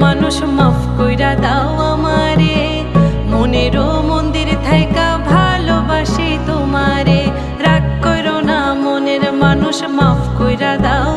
মানুষ মাফ কইরা দাও আমারে, মনেরও মন্দির থাইকা ভালোবাসি তোমারে। রাগ কইরো না মনের মানুষ, মাফ কইরা দাও